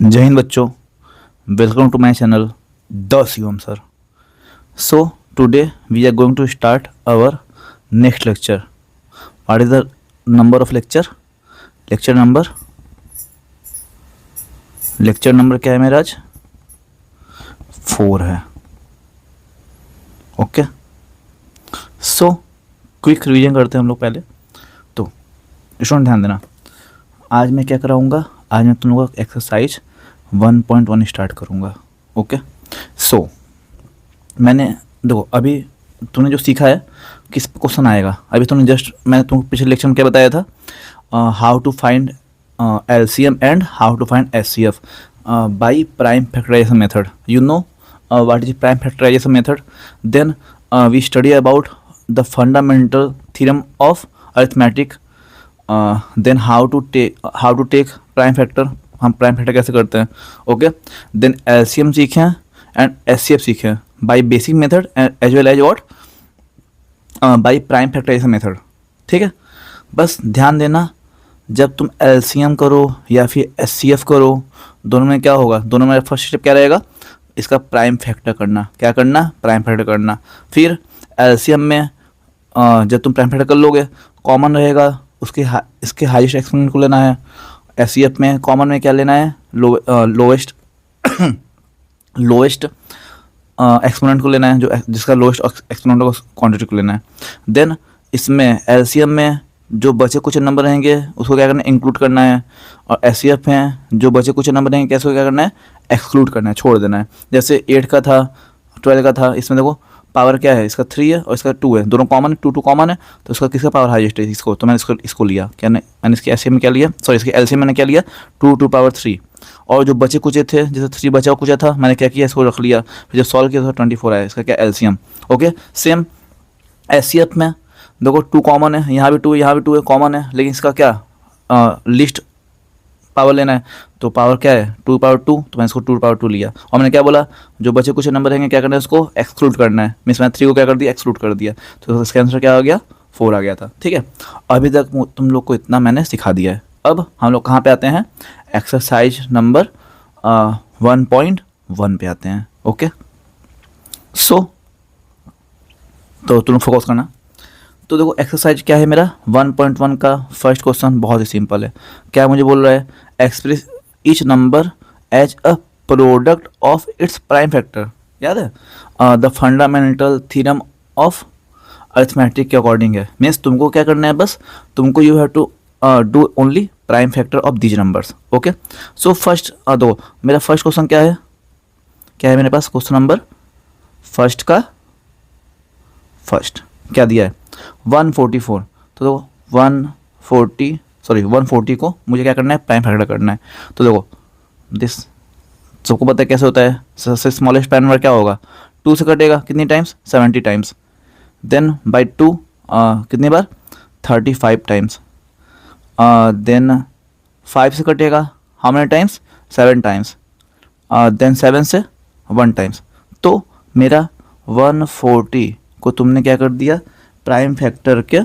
जय हिंद बच्चों, welcome to my channel the Shivam sir. So today we are going to start our next lecture. What is the number of lecture? Lecture number क्या है मेरा आज? 4 है। ओके, सो क्विक रिवीजन करते हैं हम लोग पहले। तो स्टूडेंट ध्यान देना, आज मैं क्या कराऊंगा? आज मैं तुम लोगों का एक्सरसाइज 1.1 स्टार्ट करूंगा। ओके, सो मैंने देखो अभी तूने जो सीखा है किस पे क्वेश्चन आएगा। अभी तूने जस्ट मैंने तुमको पिछले लेक्चर में क्या बताया था? How to find LCM and how to find SCF by prime factorisation method. You know what is prime factorisation method? Then we study about the fundamental theorem of arithmetic. Then how to take prime factor, हम prime factor कैसे करते हैं। Okay, then LCM सीखे हैं and SCF सीखे हैं by basic method as well as what by prime factorisation method. ठीक है, बस ध्यान देना, जब तुम LCM करो या फिर SCF करो, दोनों में क्या होगा? दोनों में फर्स्ट स्टेप क्या रहेगा? इसका प्राइम फैक्टर करना। क्या करना? प्राइम फैक्टर करना। फिर LCM में जब तुम प्राइम फैक्टर कर लोगे, कॉमन रहेगा इसके हाईएस्ट एक्सपोनेंट को लेना है। SCF में कॉमन में क्या लेना है? लोएस्ट लोएस्ट एक्सपोनेंट को लेना है, जो जिसका लोएस्ट एक्सपोनेंट होगा क्वांटिटी को लेना है। देन इसमें LCM में जो बचे कुछ नंबर रहेंगे उसको क्या करना है? इंक्लूड करना है। और SCF में जो बचे कुछ नंबर रहेंगे कैसे क्या करना है? एक्सक्लूड करना है, छोड़ देना है। जैसे 8 का था, 12 का था, इसमें देखो पावर क्या है? इसका 3 है और इसका 2 है, दोनों कॉमन है, 2 कॉमन है, तो इसका किसका पावर हाईएस्ट है? इसको, तो मैंने इसको लिया। क्या मैंने इसके SCM में क्या लिया? सॉरी, इसके LCM मैंने क्या लिया? 2 पावर 3। और जो बचे कुचे थे, जैसे 3 बचा कुचा था, मैंने क्या किया? इसको रख लिया। फिर जब सॉल्व किया तो 24 आया। इसका क्या? LCM। ओके, सेम SCF में देखो 2 कॉमन है, यहाँ भी 2 है, यहाँ भी 2 है, कॉमन है, लेकिन इसका क्या लिस्ट पावर लेना है, तो पावर क्या है? 2 पावर 2, तो मैंने इसको 2 पावर 2 लिया। और मैंने क्या बोला? जो बचे कुछ नंबर रहेंगे क्या करना है? उसको एक्सक्लूड करना है। मीन्स मैंने 3 को क्या कर दिया? एक्सक्लूड कर दिया, तो इसका आंसर क्या आ गया? 4 आ गया था। ठीक है, अभी तक तुम लोग को इतना मैंने सिखा दिया है। अब हम लोग कहाँ पे आते हैं? एक्सरसाइज नंबर 1.1 पे आते हैं। ओके, सो तो तुम फोकस करना। तो देखो एक्सरसाइज क्या है मेरा? 1.1 का फर्स्ट क्वेश्चन बहुत ही सिंपल है। क्या मुझे बोल रहा है? Express each number as a product of its prime factor. याद है? The fundamental theorem of arithmetic के अकॉर्डिंग है। मीन्स तुमको क्या करना है? बस तुमको you have to do only prime factor of these numbers. Okay, so first दो मेरा फर्स्ट क्वेश्चन क्या है? क्या है मेरे पास? क्वेश्चन नंबर फर्स्ट का फर्स्ट क्या दिया है? 144। तो देखो 140 को मुझे क्या करना है? प्राइम फैक्टर करना है। तो देखो दिस सबको पता है कैसे होता है। सबसे स्मॉलेस्ट प्राइम नंबर क्या होगा? 2 से कटेगा कितनी टाइम्स? 70 टाइम्स। देन बाई 2 कितनी बार? 35 टाइम्स। देन 5 से कटेगा how many times? 7 times. Then 7 से 1 टाइम्स। तो मेरा 140 को तुमने क्या कर दिया? प्राइम फैक्टर के,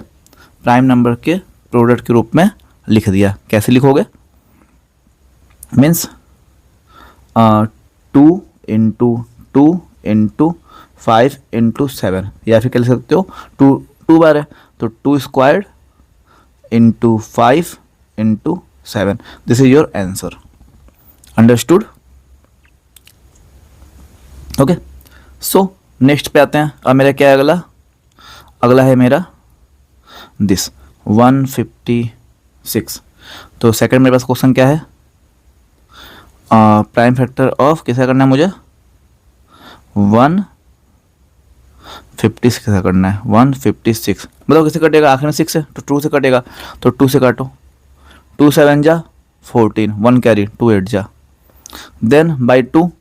प्राइम नंबर के प्रोडक्ट के रूप में लिख दिया। कैसे लिखोगे? मीन्स 2 इंटू 2 इंटू 5 इंटू 7, या फिर क्या लिख सकते हो? 2 बार है तो 2 squared into 5 into 7। This is your answer. Understood? Okay, so next पे आते हैं। अब मेरा क्या है अगला? अगला है मेरा दिस 156। तो सेकंड मेरे पास क्वेश्चन क्या है? प्राइम फैक्टर ऑफ कैसा करना है मुझे? 156 कैसा करना है? 156 मतलब कैसे कटेगा? आखिर में 6 है तो 2 से कटेगा, तो 2 से काटो। 2 7 जा 14, 1 कैरी, 2 8 जा। देन बाई 2,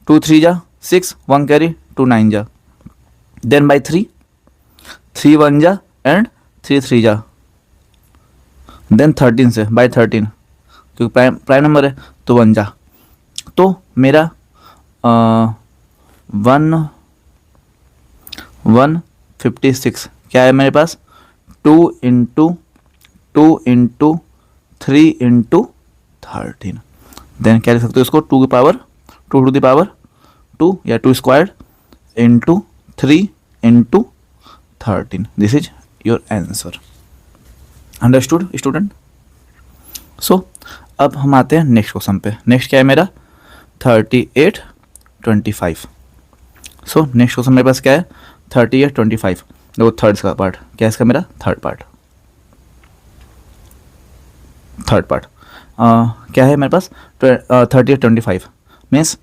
2 3 जा 6, 1 कैरी, 2 9 जा। देन बाई 3, 3 1 जा एंड 3 3 जा। देन 13 से बाई 13, क्योंकि प्राइम नंबर है तो 1 जा। तो मेरा 156 क्या है मेरे पास? 2 इंटू 2 इंटू 3 इंटू 13। देन क्या लिख सकते हो इसको, 2 या 2 squared into 3 into 13. This is your answer. Understood student? So अब हम आते हैं नेक्स्ट क्वेश्चन पे. नेक्स्ट क्या है मेरा, 38 25. सो नेक्स्ट क्वेश्चन मेरे पास क्या है, 38 25. देखो थर्ड का पार्ट क्या है इसका, मेरा थर्ड पार्ट क्या है मेरे पास, 38 25 मीन्स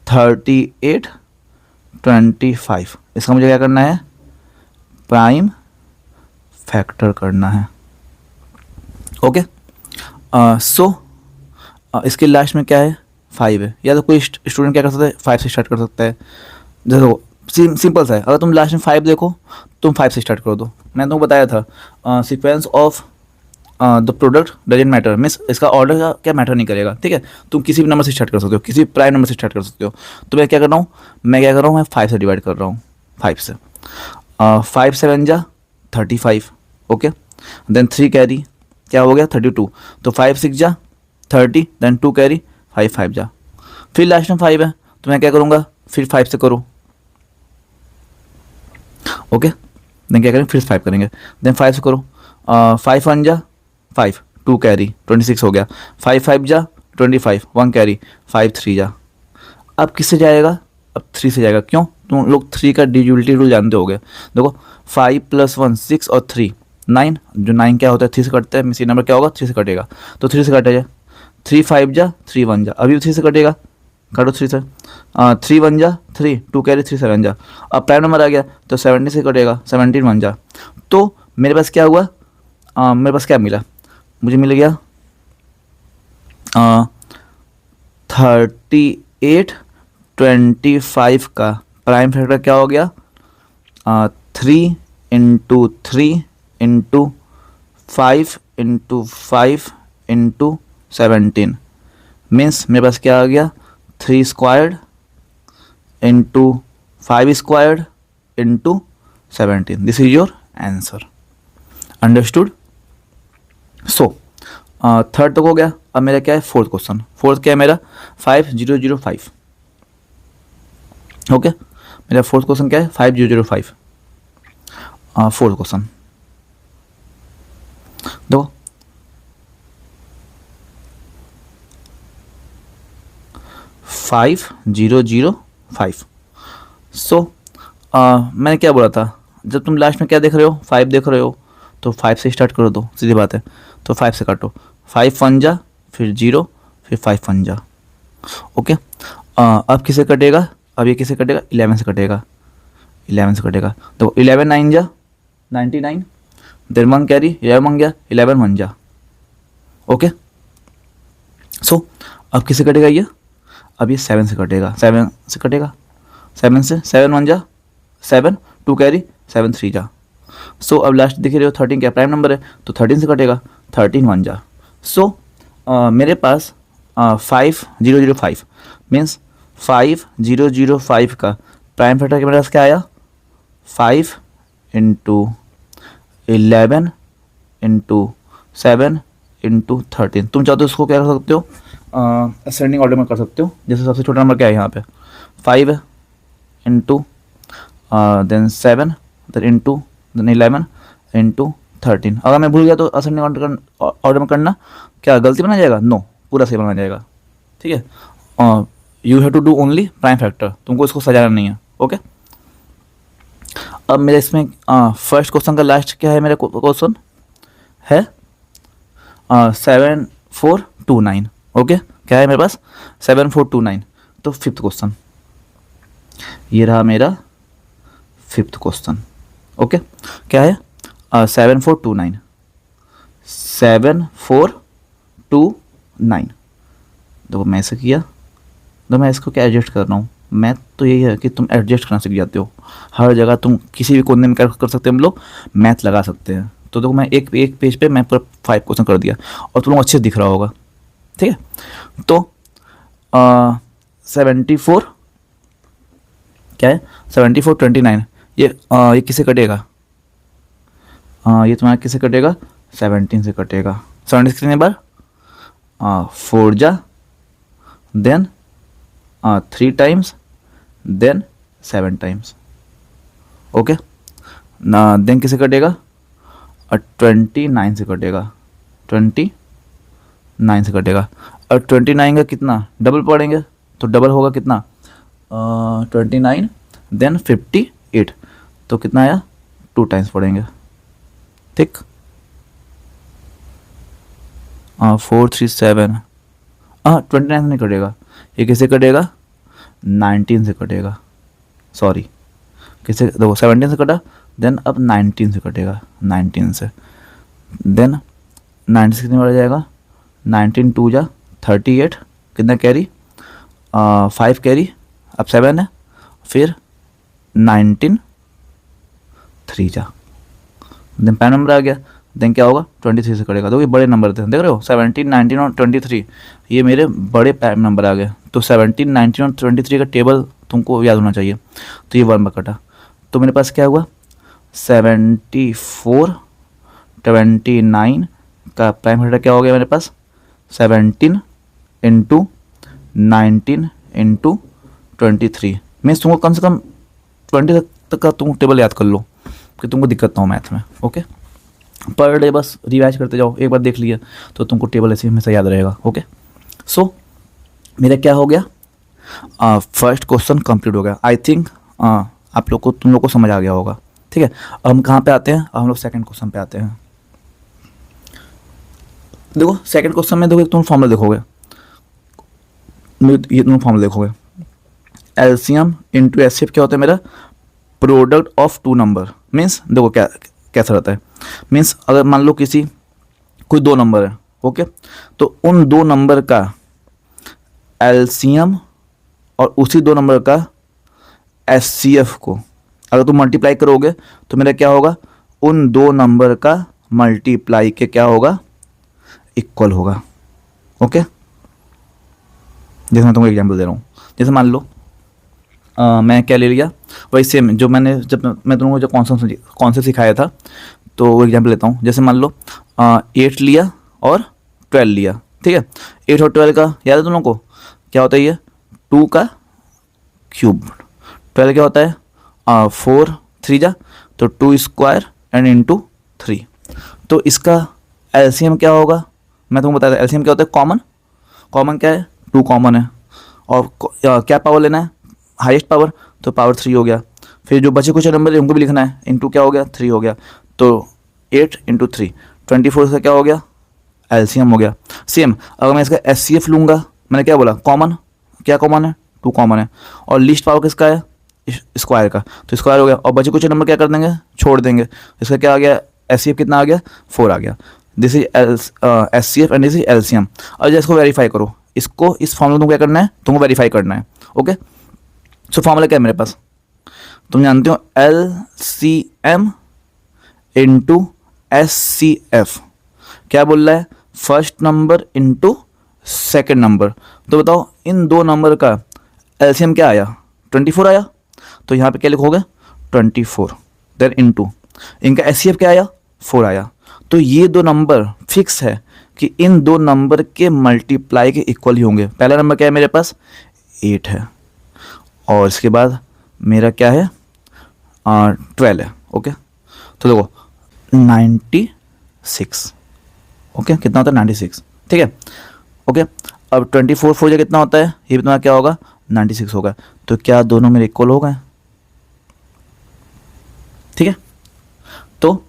38 25. इसका मुझे क्या करना है, प्राइम फैक्टर करना है. ओके. सो इसके लास्ट में क्या है, 5 है. या तो कोई स्टूडेंट क्या कर सकता है, 5 से स्टार्ट कर सकता है. देखो सिंपल सा है, अगर तुम लास्ट में 5 देखो तुम 5 से स्टार्ट कर दो. मैंने तुमको बताया था sequence of the product doesn't matter, means इसका ऑर्डर का क्या मैटर नहीं करेगा. ठीक है, तुम किसी भी नंबर से स्टार्ट कर सकते हो, किसी प्राइम नंबर से स्टार्ट कर सकते हो. तो मैं क्या कर रहा हूँ, मैं 5 से डिवाइड कर रहा हूँ. 5 से 5 7 जा 35. ओके. देन 3 कैरी क्या हो गया 32. तो 5 6 जा 30. देन 2 कैरी 5 5 जा. फिर लास्ट में 5 है तो मैं क्या करूँगा, फिर 5 से करो. ओके. देन क्या करेंगे, फिर 5 करेंगे. देन 5 से करो. 5 1 जा 5, 2 कैरी 26 हो गया. 5 5 जा 25, 1 कैरी 5 3 जा. अब किससे जाएगा, अब 3 से जाएगा. क्यों, तुम लोग 3 का डिविजिबिलिटी रूल जानते होगे. देखो 5 + 1 6 और 3 9. जो 9 क्या होता है 3 से कटता है, मिसी नंबर क्या होगा 3 से कटेगा. तो 3 से कटा जाए. 3 5 जा 3 1 जा, अभी 3 से कटेगा, काटो 3 से. 3 1 जा 3, 2 कैरी 3 7 जा. अब प्राइम नंबर आ गया तो 70 से कटेगा, 17 1 जा. तो मेरे पास क्या हुआ, मेरे पास क्या मिला, मुझे मिल गया 38 25 का प्राइम फैक्टर क्या हो गया, 3 into 3 into 5 into 5 into 17. Means मेरे पास क्या आ गया, 3 squared into 5 squared into 17. This is your answer. Understood? So third तक हो गया. अब मेरा क्या है, फोर्थ क्वेश्चन. फोर्थ क्या है मेरा, 5005. ओके. मेरा फोर्थ क्वेश्चन क्या है, 5005. फोर्थ क्वेश्चन दो. 5005. सो मैंने क्या बोला था, जब तुम लास्ट में क्या देख रहे हो, 5 देख रहे हो तो 5 से स्टार्ट कर दो, सीधी बात है. तो 5 से काटो. 5 1 जा, फिर 0, फिर 5 1 जा. ओके. अब किसे कटेगा, अब ये किसे कटेगा, 11 से कटेगा. 11 से कटेगा. तो 11 9 जा 99. देन 1 कैरी 11 1 गया, 11 1 जा. ओके. सो अब किसे कटेगा ये, अब ये 7 से कटेगा. 7 से कटेगा. 7 से 7 1 जा 7, 2 कैरी 7 3 जा. सो अब लास्ट देख रहे हो 13 क्या प्राइम नंबर है, तो 13 से कटेगा. 13 1 जा. सो मेरे पास 5005 मीन्स 5005 का प्राइम फैक्टर के मेरे पास क्या आया, 5 इंटू 11 इंटू 7 इंटू 13. तुम चाहो तो इसको क्या कर सकते हो, असेंडिंग ऑर्डर में कर सकते हो. जैसे सबसे छोटा नंबर क्या है यहाँ पे 5 है, into then 7 then into then 11 into 13. अगर मैं भूल गया तो असेंडिंग ऑर्डर में करना, क्या गलती बना जाएगा, नो पूरा सही बना जाएगा. ठीक है. You have to do only prime factor, तुमको इसको सजाना नहीं है. ओके. अब मेरे इसमें फर्स्ट क्वेश्चन का लास्ट क्या है, मेरा क्वेश्चन है 7429. ओके. क्या है मेरे पास 7429. तो फिफ्थ क्वेश्चन ये रहा मेरा फिफ्थ क्वेश्चन. ओके. क्या है 7429. 7429. देखो मैं ऐसे किया, तो मैं इसको क्या एडजस्ट कर रहा हूँ. मैथ तो यही है कि तुम एडजस्ट करना सीख जाते हो. हर जगह तुम किसी भी कोने में क्या कर सकते हैं, हम लोग मैथ लगा सकते हैं. तो देखो मैं एक पेज पे मैं पूरा 5 क्वेश्चन कर दिया और तुम लोग अच्छे दिख रहा होगा. ठीक है. तो 74 क्या है 7429. ये किसे कटेगा, ये तुम्हारा किसे कटेगा, 17 से कटेगा. 17 कितने बार, 4 जा then 3 times, then 7 times. Okay ना, देन किसे कटेगा? 29 से कटेगा, 29 से कटेगा। और 29 का कितना डबल पढ़ेंगे तो डबल होगा कितना? 29 देन 58, तो कितना आया? 2 टाइम्स पढ़ेंगे। ठीक, 4 3 7, 29 से नहीं कटेगा, ये किसे कटेगा? 19 से कटेगा। सॉरी, किसे? देखो 17 से कटा, देन अब 19 से कटेगा, 19 से। देन 19 से कितने बढ़ जाएगा? 19 2 जा 38, कितना कैरी? 5 कैरी, अब 7 है, फिर 19 3 जा, देन पैन नंबर आ गया। देन क्या होगा? 23 से कटेगा। तो ये बड़े नंबर थे, देख रहे हो, 17 19 और 23, ये मेरे बड़े पैन नंबर आ गए। तो 17 19 और 23 का टेबल तुमको याद होना चाहिए। तो ये 1 में कटा, तो मेरे पास क्या हुआ? 74 29 का प्राइम फैक्टर क्या हो गया मेरे पास? 17 इंटू 19 इंटू 23। मीन्स तुमको कम से कम 20 तक का तुम टेबल याद कर लो कि तुमको दिक्कत ना हो मैथ में। ओके, पर डे बस रिवाइज करते जाओ, एक बार देख लिया तो तुमको टेबल ऐसे हमेशा याद रहेगा। ओके, सो मेरा क्या हो गया? फर्स्ट क्वेश्चन कंप्लीट हो गया। आई थिंक आप लोग को, तुम लोग को समझ आ गया होगा। ठीक है, अब हम कहाँ पे आते हैं? अब हम लोग सेकंड क्वेश्चन पे आते हैं। देखो सेकंड क्वेश्चन में देखो, तुम फॉर्मूला देखोगे, ये तुम फॉर्मूला देखोगे, एलसीएम इंटू एचसीएफ क्या होता है मेरा? Product of 2 number. मीन्स देखो क्या कैसा रहता है, मीन्स अगर मान लो कोई 2 नंबर है, ओके, तो उन 2 नंबर का एलसीएम और उसी 2 नंबर का एचसीएफ को अगर तुम मल्टीप्लाई करोगे तो मेरा क्या होगा? उन 2 नंबर का मल्टीप्लाई के क्या होगा? इक्वल होगा। ओके, जैसे मैं तुमको एग्जांपल दे रहा हूँ, जैसे मान लो मैं क्या ले लिया, वही सेम जो मैंने जब मैं तुमको जो कॉन्सेप्ट सिखाया था, तो वो एग्जांपल लेता हूँ। जैसे मान लो 8 लिया और 12 लिया, ठीक है। 8 और 12 का याद है तुम लोगों को क्या होता है? ये 2 का क्यूब, 12 क्या होता है? 4 3 जा, तो 2 स्क्वायर एंड इंटू 3। तो इसका एलसीएम क्या होगा? मैं तुमको बताया था एलसीएम क्या होता है? कॉमन, कॉमन क्या है? 2 कॉमन है, और क्या पावर लेना है? हाईएस्ट पावर, तो पावर 3 हो गया। फिर जो बचे कुछ नंबर उनको भी लिखना है, इंटू क्या हो गया? 3 हो गया। तो 8 इंटू 3 24 का क्या हो गया? एलसीएम हो गया। सेम अगर मैं इसका एचसीएफ लूँगा, मैंने क्या बोला? कॉमन, क्या कॉमन है? 2 कॉमन है, और लीस्ट पावर किसका है? स्क्वायर का, तो स्क्वायर हो गया। और बचे कुछ नंबर क्या कर देंगे? छोड़ देंगे। इसका क्या आ गया? एचसीएफ कितना आ गया? 4 आ गया। This is HCF and this is LCM. और जैसे इसको वेरीफाई करो, इसको इस फॉर्मूला तुमको क्या करना है? तुमको वेरीफाई करना है। ओके, सो फॉर्मूला क्या है मेरे पास? तुम जानते हो एलसीएम इंटू एचसीएफ क्या बोल रहा है? First number into second number. तो बताओ इन 2 नंबर का एलसीएम क्या आया? 24 आया, तो यहाँ पे क्या लिखोगे? 24, देन इंटू इनका एचसीएफ क्या आया? 4 आया। तो ये 2 नंबर फिक्स है कि इन 2 नंबर के मल्टीप्लाई के इक्वल ही होंगे। पहला नंबर क्या है मेरे पास? 8 है, और इसके बाद मेरा क्या है? 12 है। ओके, तो देखो 96। ओके, कितना होता है? 96, ठीक है। ओके, अब 24 4 जा कितना होता है? ये भी तुम्हारा क्या होगा? 96 होगा। तो क्या दोनों मेरे इक्वल हो गए? ठीक है, तो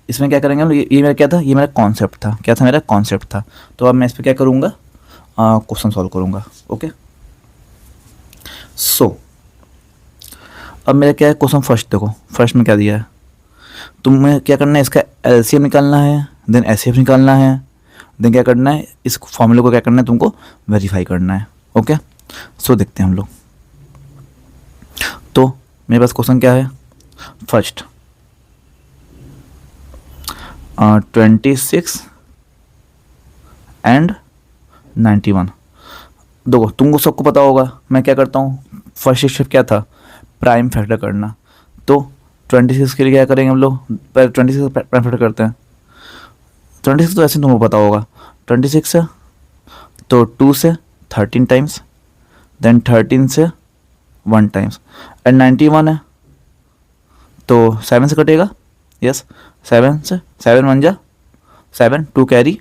इसमें क्या करेंगे हम? ये मेरा क्या था? ये मेरा कॉन्सेप्ट था। क्या था? मेरा कॉन्सेप्ट था। तो अब मैं इस पर क्या करूँगा? क्वेश्चन सॉल्व करूँगा। ओके, सो अब मेरा क्या है? क्वेश्चन फर्स्ट देखो, फर्स्ट में क्या दिया है? तुम्हें क्या करना है? इसका एलसीएम निकालना है, देन एचसीएफ निकालना है, देन क्या करना है? इस फॉर्मूले को क्या करना है? तुमको वेरीफाई करना है। ओके, सो देखते हैं हम लोग। तो मेरे पास क्वेश्चन क्या है? First 26 and 91। देखो तुमको सबको पता होगा मैं क्या करता हूँ, फर्स्ट स्टेप क्या था? प्राइम फैक्टर करना। तो 26 के लिए क्या करेंगे हम लोग? पहले 26 प्राइम फैक्टर करते हैं। 26 तो ऐसे तुमको पता होगा, 26 है तो 2 से 13 टाइम्स, देन 13 से 1 टाइम्स, एंड 91 है तो 7 से कटेगा, यस 7 से, 7 1 जा 7, 2 कैरी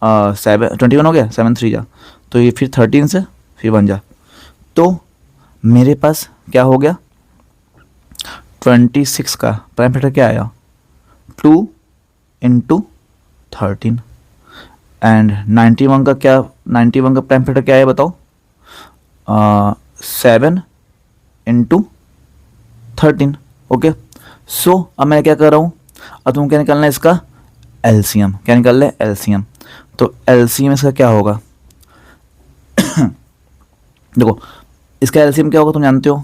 7, 21 हो गया, 7 3 जा, तो ये फिर 13 से फिर 1 जा, तो मेरे पास क्या हो गया 26 का प्राइम फैक्टर क्या आया 2 इंटू 13, एंड 91 का क्या, 91 का प्राइम फैक्टर क्या है बताओ 7 इंटू 13। ओके, सो अब मैं क्या कर रहा हूँ, अब तुम क्या निकालना है इसका एलसीएम, क्या निकालना है एलसीएम, तो एलसीएम इसका क्या होगा देखो इसका एलसीएम क्या होगा तुम जानते हो,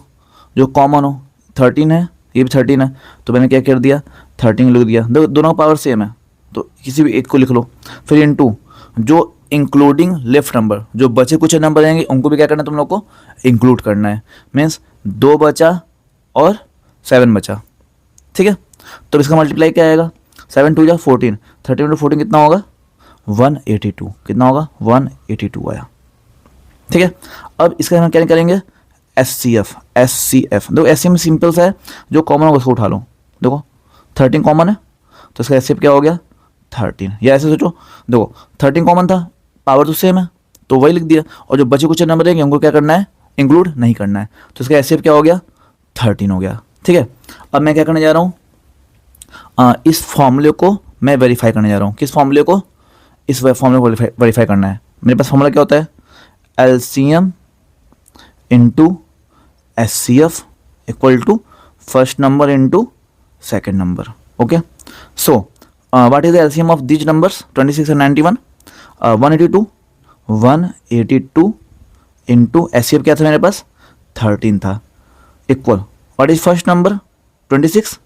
जो कॉमन हो 13 है, ये भी 13 है, तो मैंने क्या कर दिया 13 लिख दिया, दोनों का पावर सेम है तो किसी भी एक को लिख लो, फिर इनटू जो इंक्लूडिंग लेफ्ट नंबर, जो बचे कुछ नंबर रहेंगे उनको भी क्या करना है तुम लोग को इंक्लूड करना है, मीन्स 2 बचा और 7 बचा, ठीक है, तो इसका मल्टीप्लाई क्या आएगा 7 2 जा 14, 13 इंटू 14 कितना होगा 182, कितना होगा 182 आया, ठीक है। अब इसका हम क्या निकालेंगे एचसीएफ, एचसीएफ देखो एचसीएफ सिंपल सा है, जो कॉमन होगा उसको उठा लो, देखो 13 कॉमन है तो इसका एचसीएफ क्या हो गया 13, या ऐसे सोचो देखो 13 कॉमन था, पावर तो सेम है तो वही लिख दिया, और जो बचे कुछ नंबर रहेंगे उनको क्या करना है इंक्लूड नहीं करना है, तो इसका एचसीएफ क्या हो गया 13 हो गया, ठीक है। अब मैं क्या करने जा रहा हूँ इस फॉर्मूले को मैं वेरीफाई करने जा रहा हूँ, किस फॉर्मूले को, इस फॉर्मूले को वेरीफाई करना है। मेरे पास फॉर्मूला क्या होता है LCM into HCF equal to first number into second number, okay. So what is the LCM of these numbers 26 and 91, 182 into HCF क्या था मेरे पास 13 था, equal what is first number 26,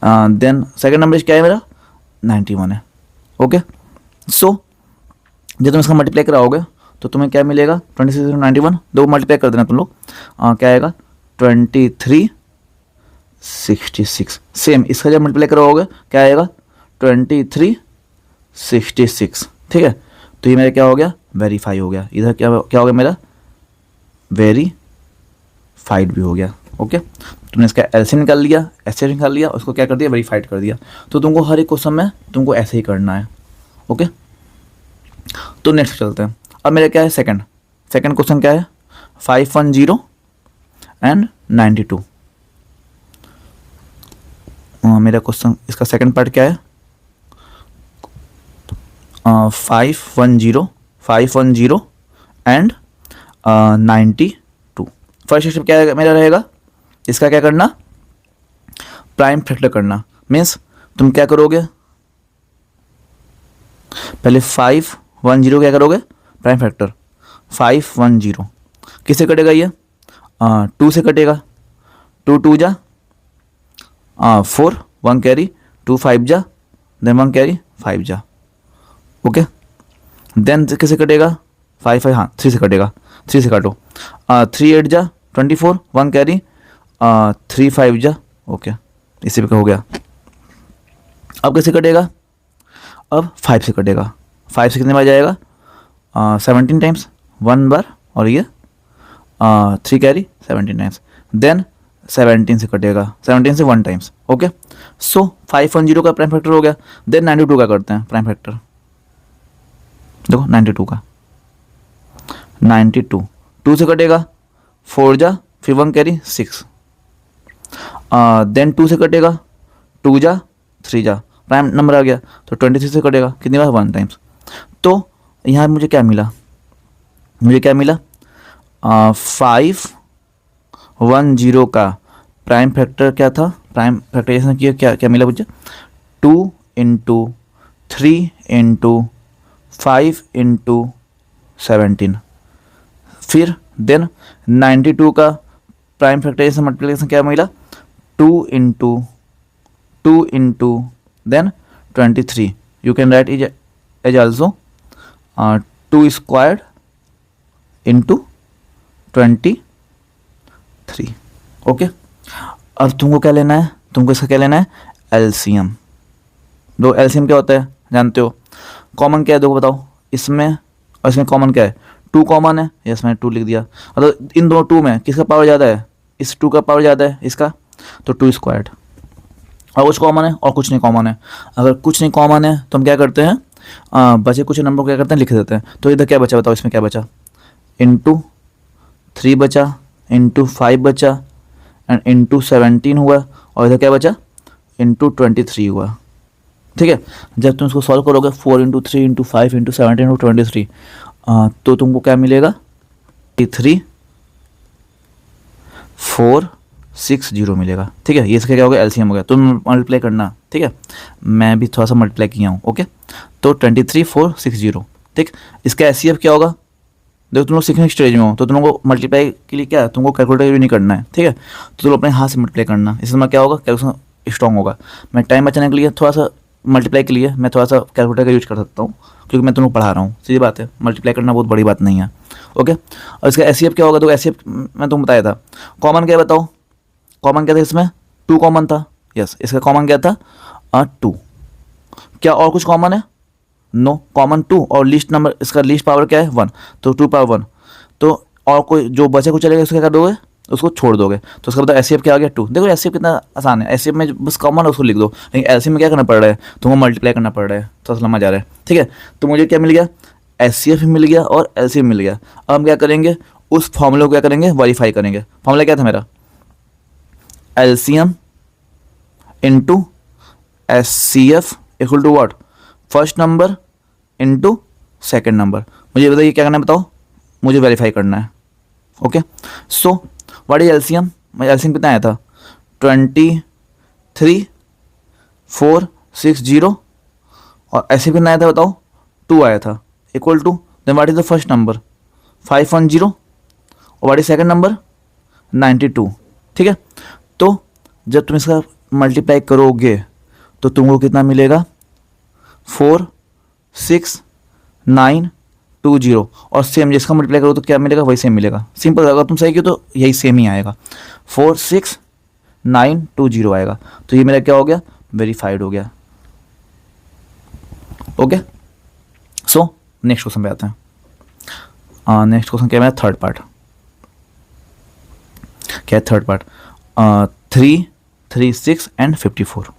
then second number क्या है मेरा 91 है, ओके। सो जब तुम इसका मल्टीप्लाई कराओगे तो तुम्हें क्या मिलेगा 26 और 91, दो मल्टीप्लाई कर देना तुम लोग, क्या आएगा 2366, सेम इसका जब मल्टीप्लाई कराओगे क्या आएगा 2366, ठीक है। तो ये मेरा क्या हो गया वेरीफाई हो गया, इधर क्या क्या हो गया मेरा वेरीफाइड भी हो गया, ओके। तुमने इसका एलसीएम निकाल लिया, एचसीएफ निकाल लिया, उसको क्या कर दिया वेरीफाइड कर दिया, तो तुमको हर एक क्वेश्चन में तुमको ऐसे ही करना है, ओके। तो नेक्स्ट चलते हैं, अब मेरा क्या है सेकंड क्वेश्चन क्या है 510 एंड 92, मेरा क्वेश्चन इसका सेकंड पार्ट क्या है 510 एंड 92। फर्स्ट स्टेप क्या मेरा रहेगा, इसका क्या करना प्राइम फैक्टर करना, मीन्स तुम क्या करोगे पहले 510 क्या करोगे प्राइम फैक्टर 510 किससे कटेगा ये 2 से कटेगा, 2 2 जा 4 1 कैरी 2 5 जा देन 1 कैरी 5 जा, ओके। देन किससे कटेगा 5 5 हाँ 3 से कटेगा, 3 से काटो 3 8 जा 24 1 कैरी 3 5 जा, ओके इसी पे हो गया। अब कैसे कटेगा, अब 5 से कटेगा, 5 से कितने बार जाएगा 17 टाइम्स 1 बार, और ये 3 कैरी 17 टाइम्स, देन 17 से कटेगा 17 से 1 टाइम्स, ओके। सो 510 का प्राइम फैक्टर हो गया, देन 92 का करते हैं प्राइम फैक्टर, देखो 92 का 92 2 से कटेगा 4 जा फिर 1 कैरी 6, देन 2 से कटेगा 2 जा 3 जा प्राइम नंबर आ गया, तो 23 से कटेगा कितनी बार 1 टाइम्स, तो यहाँ मुझे क्या मिला 510 का प्राइम फैक्टर क्या था, प्राइम फैक्टराइजेशन किया क्या मिला मुझे 2 इंटू 3 इंटू 5 इंटू 17, फिर देन 92 का प्राइम फैक्टराइजेशन मल्टीप्लिकेशन क्या मिला 2 into then 23, you can write is also 2 squared into 23, okay. अब तुमको क्या लेना है, तुमको इसका क्या लेना है एलसीएम, दो एलसीएम क्या होता है जानते हो, कॉमन क्या है देखो बताओ, इसमें और इसमें कॉमन क्या है टू कॉमन है, यस मैंने टू लिख दिया। मतलब इन दोनों टू में किसका पावर ज़्यादा है, इस टू का पावर ज़्यादा है इसका, तो टू स्क्वायर्ड। और कुछ कॉमन है और कुछ नहीं कॉमन है। अगर कुछ नहीं कॉमन है तो हम क्या करते हैं, बचे कुछ नंबर को क्या करते हैं, लिख देते हैं। तो इधर क्या बचा बताओ, इसमें क्या बचा, इंटू 3 बचा, इंटू 5 बचा, एंड इंटू 17 हुआ, और इधर क्या बचा, इंटू 23 हुआ। ठीक है, जब तुम इसको सॉल्व करोगे 4 इंटू 3 इंटू 5 इंटू 17 इंटू 23, तो तुमको क्या मिलेगा, 3460 मिलेगा। ठीक है, ये इसका क्या हो गया, एलसीएम हो गया। तुम मल्टीप्लाई करना, ठीक है, मैं भी थोड़ा सा मल्टीप्लाई किया हूँ। ओके, तो 23460। ठीक, इसका एचसीएफ क्या होगा, देखो तुम लोग सीखने स्टेज में हो तो तुम लोगों को मल्टीप्लाई के लिए क्या है, तुमको कैलकुलेटर भी नहीं करना है। ठीक है, तो तुम अपने हाथ से मल्टीप्लाई करना, इसमें क्या होगा, कैलकुलेशन स्ट्रॉन्ग होगा। मैं टाइम बचाने के लिए थोड़ा सा मल्टीप्लाई के लिए मैं थोड़ा सा कैलकुलेटर का यूज कर सकता हूँ, क्योंकि मैं तुमको पढ़ा रहा हूँ। सीधी बात है, मल्टीप्लाई करना बहुत बड़ी बात नहीं है। ओके, और इसका एचसीएफ क्या होगा, तो एचसीएफ मैं तुमको बताया था। कॉमन क्या है बताओ, कॉमन क्या था इसमें, टू कॉमन था। यस, इसका कॉमन क्या था, टू। क्या और कुछ कॉमन है, नो, कॉमन टू, और लीस्ट नंबर, इसका लीस्ट पावर क्या है, 1, तो 2 पावर 1। तो और कोई जो बचे को चलेगा उसको क्या कर दोगे, उसको छोड़ दोगे। तो उसका मतलब एचसीएफ क्या आ गया, 2। देखो एचसीएफ कितना आसान है, एचसीएफ में बस कॉमन है उसको लिख दो, लेकिन एलसीएम में क्या करना पड़ रहा है, तुमको मल्टीप्लाई करना पड़ रहा है, थोड़ा सा लंबा जा रहा है। ठीक है, तो मुझे क्या मिल गया, एचसीएफ मिल गया और एलसीएम मिल गया। अब हम क्या करेंगे, उस फॉर्मूले को क्या करेंगे, वेरीफाई करेंगे। फॉर्मूला क्या था मेरा, LCM into HCF equal to what, first number into second number. मुझे बताइए क्या करना है, बताओ, मुझे वेरीफाई करना है। Okay, so what is LCM, LCM कितना आया था, 23460, और एचसीएफ कितना आया था बताओ, 2 आया था, equal to, then what is the first number, 510, और व्हाट इज सेकेंड नंबर, 92। ठीक है, तो जब तुम इसका मल्टीप्लाई करोगे तो तुमको कितना मिलेगा, 46920, और सेम जिसका मल्टीप्लाई करो तो क्या मिलेगा, वही सेम मिलेगा। सिंपल, अगर तुम सही किया तो यही सेम ही आएगा, 46920 आएगा। तो ये मेरा क्या हो गया, वेरीफाइड हो गया। ओके, सो नेक्स्ट क्वेश्चन पे आते हैं। नेक्स्ट क्वेश्चन क्या है, थर्ड पार्ट। क्या है थर्ड पार्ट, 3, 3, 6 एंड 54।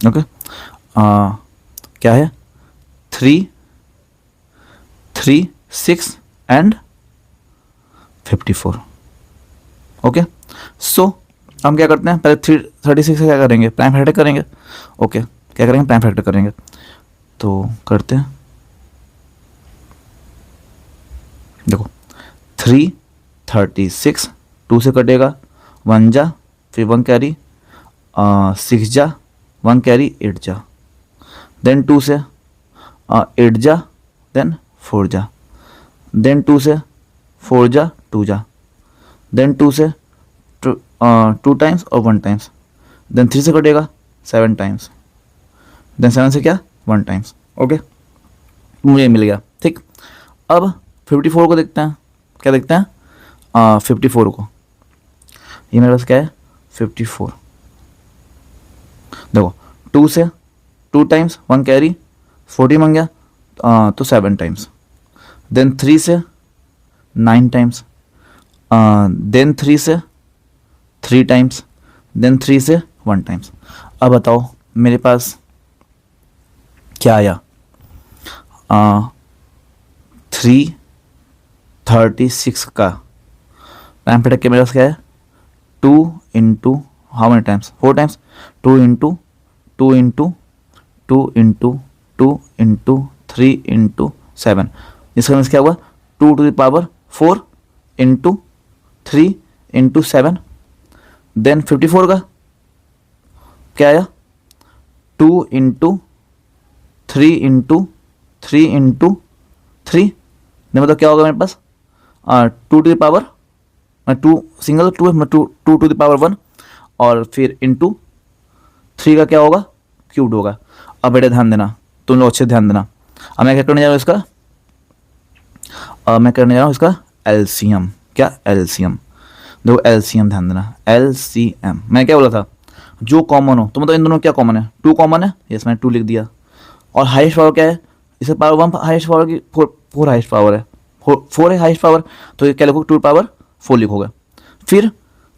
ओके, क्या है, 3, 3, 6 एंड 54। ओके, सो हम क्या करते हैं, पहले 36 से क्या करेंगे, प्राइम फैक्टर करेंगे। ओके, क्या करेंगे, प्राइम फैक्टर करेंगे। तो करते हैं, देखो 3, 36, 2 से कटेगा, 1 जा, फिर 1 कैरी, 6 जा, 1 कैरी, 8 जा, देन 2 से 8 जा, देन 4 जा, देन 2 से 4 जा, 2 जा, देन 2 से 2 टाइम्स और 1 टाइम्स, देन 3 से कटेगा 7 टाइम्स, देन 7 से क्या, 1 टाइम्स। ओके, मुझे मिल गया। ठीक, अब 54 को देखते हैं, क्या देखते हैं, 54 को, ये मेरे पास क्या है, 54। देखो 2 से 2 टाइम्स, 1 कैरी, 40 बन गया, तो 7 टाइम्स, देन 3 से 9 टाइम्स, देन 3 से 3 टाइम्स, देन 3 से 1 टाइम्स। अब बताओ मेरे पास क्या आया, 336 का प्राइम फैक्टर के मेरे पास क्या है, 2 into how many times, 4 times, 2 into 2 into 2 into 2 into 3 into 7, इसका मीन्स क्या हुआ, 2 to the power 4 into 3 into 7, then 54 का क्या आया, 2 इंटू 3 इंटू 3 इंटू 3, नहीं मतलब क्या होगा मेरे पास, 2 टू द पावर, 2 सिंगल 2 है, 2 टू द पावर 1, और फिर इंटू 3 का क्या होगा, क्यूब्ड होगा। अब बेटा ध्यान देना, तुम लोग अच्छे ध्यान देना। अब मैं क्या करने जा रहा हूँ इसका, मैं करने जा रहा हूँ इसका एलसीएम। क्या, एलसीएम, देखो एलसीएम ध्यान देना, एलसीएम मैं क्या बोला था, जो कॉमन हो, तो मतलब इन दोनों क्या कॉमन है, 2 कॉमन है, यस मैंने 2 लिख दिया, और हाईएस्ट पावर क्या है, इससे पावर 1 हाईएस्ट पावर की 4 हाईएस्ट पावर है, 4 है हाईएस्ट पावर, तो ये क्या लिखोगे 2 पावर 4 लिखोगे। फिर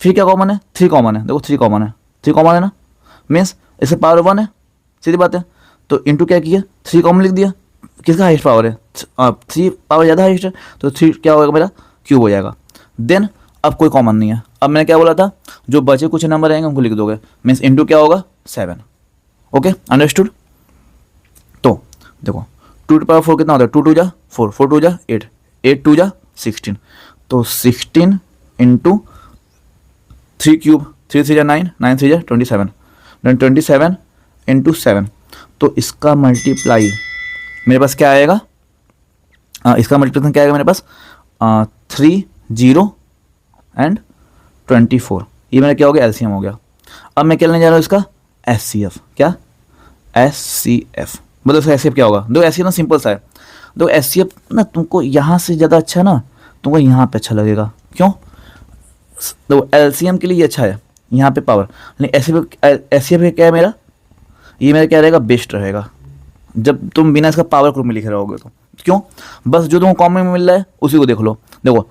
क्या कॉमन है, 3 कॉमन है, देखो 3 कॉमन है, 3 कॉमन है ना, मीन्स इससे पावर 1 है, सीधी बात है। तो इंटू क्या किया, 3 कॉमन लिख दिया, किसका हाईएस्ट पावर है, 3 पावर ज़्यादा हाईएस्ट है, तो 3 क्या होगा मेरा क्यूब हो जाएगा। देन अब कोई कॉमन नहीं है, अब मैंने क्या बोला था, जो बचे कुछ नंबर रहेंगे उनको लिख दोगे, मीन्स इंटू क्या होगा 7। Okay understood. तो देखो 2 टू पावर 4 कितना होता है, 2 टू जा 4, 4 टू जा 8, 8 टू जा 16, तो 16 इंटू 3 क्यूब, 3 3 जा 9, 9 3 जा 27, देन 27 इंटू 7, तो इसका मल्टीप्लाई मेरे पास क्या आएगा, इसका मल्टीप्लिकेशन क्या आएगा मेरे पास 3 0 एंड 24, ये मेरा क्या हो गया एलसीएम हो गया। अब मैं क्या लेने जा रहा हूँ इसका एचसीएफ, क्या एचसीएफ, मतलब इसका एचसीएफ क्या होगा, देखो एचसीएफ ना सिंपल सा है, देखो एचसीएफ ना तुमको यहाँ से ज़्यादा अच्छा है ना, तुमको यहाँ पे अच्छा लगेगा, क्यों, देखो एलसीएम के लिए ये अच्छा है यहाँ पे पावर, लेकिन एचसीएफ क्या है मेरा, ये मेरा क्या रहेगा बेस्ट रहेगा जब तुम बिना इसका पावर ग्रुप में लिखे रहोगे तो, क्यों, बस जो तुमको कॉमन में मिल रहा है उसी को देख लो, देखो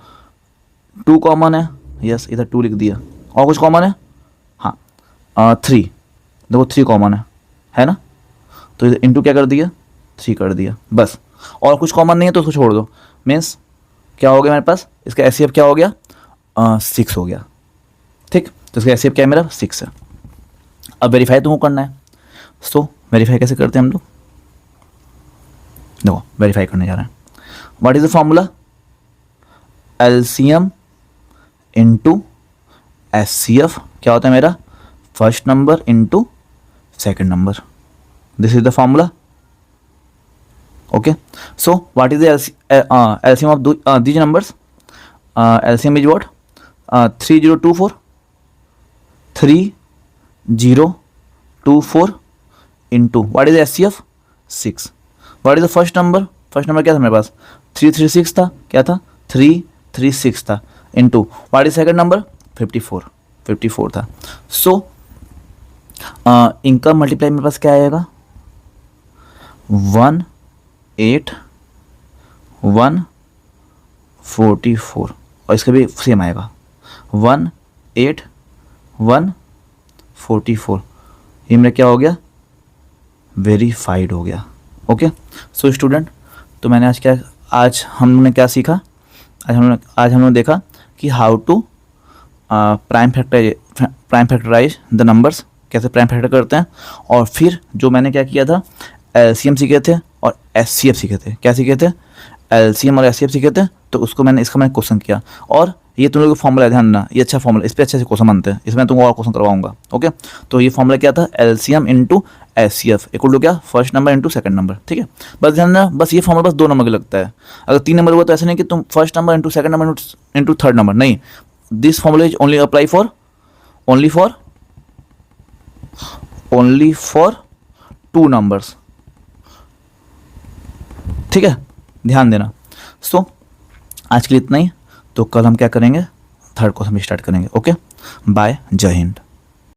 2 कॉमन है, यस इधर 2 लिख दिया, और कुछ कॉमन है, हाँ 3, देखो 3 कॉमन है ना, तो इधर इंटू क्या कर दिया 3 कर दिया बस, और कुछ कॉमन नहीं है तो उसको छोड़ दो, मीन्स क्या हो गया मेरे पास, इसका एचसीएफ क्या हो गया 6 हो गया, ठीक, तो इसका एचसीएफ क्या है मेरा 6 है। अब वेरीफाई तुमको करना है, सो वेरीफाई कैसे करते हैं हम लोग, देखो वेरीफाई करने जा रहे हैं, what is the formula, LCM into HCF क्या होता है मेरा first number into second number, this is the formula. Okay, so what is the LCM of these numbers, LCM is what 3024 3024 into what is HCF 6, what is the first number, first number क्या था मेरे पास 336 था, क्या था 336 था, into what is second number 54 था। सो इनका multiply मेरे पास क्या आएगा 18144, और इसका भी सेम आएगा 18144, ये मेरा क्या हो गया वेरीफाइड हो गया। ओके सो स्टूडेंट, तो मैंने आज हम लोगों ने क्या सीखा, आज हम लोगों ने देखा कि how to prime factorize the numbers, कैसे प्राइम फैक्टर करते हैं, और फिर जो मैंने क्या किया था एलसीएम सीखे थे और एचसीएफ सीखे थे, क्या सीखे थे एलसीएम और एचसीएफ सीखे थे, तो उसको मैंने क्वेश्चन किया, और ये तुम लोग फॉर्मूला ध्यान देना, ये अच्छा फॉर्मूला, इस पर अच्छे से क्वेश्चन बनते हैं, इसमें तुमको और क्वेश्चन करवाऊंगा। ओके, तो ये फॉर्मूला क्या था LCM into HCF equal to क्या first number into second number, ठीक है, बस ध्यान देना, बस ये फॉर्मूला बस 2 नंबर का लगता है, अगर 3 नंबर हुआ तो ऐसा नहीं कि तुम first number into second number into third number, नहीं, this formula is only apply for only for 2 numbers, ठीक है, ध्यान देना। सो आज के लिए इतना ही, तो कल हम क्या करेंगे थर्ड क्वेश्चन स्टार्ट करेंगे। ओके बाय, जय हिंद।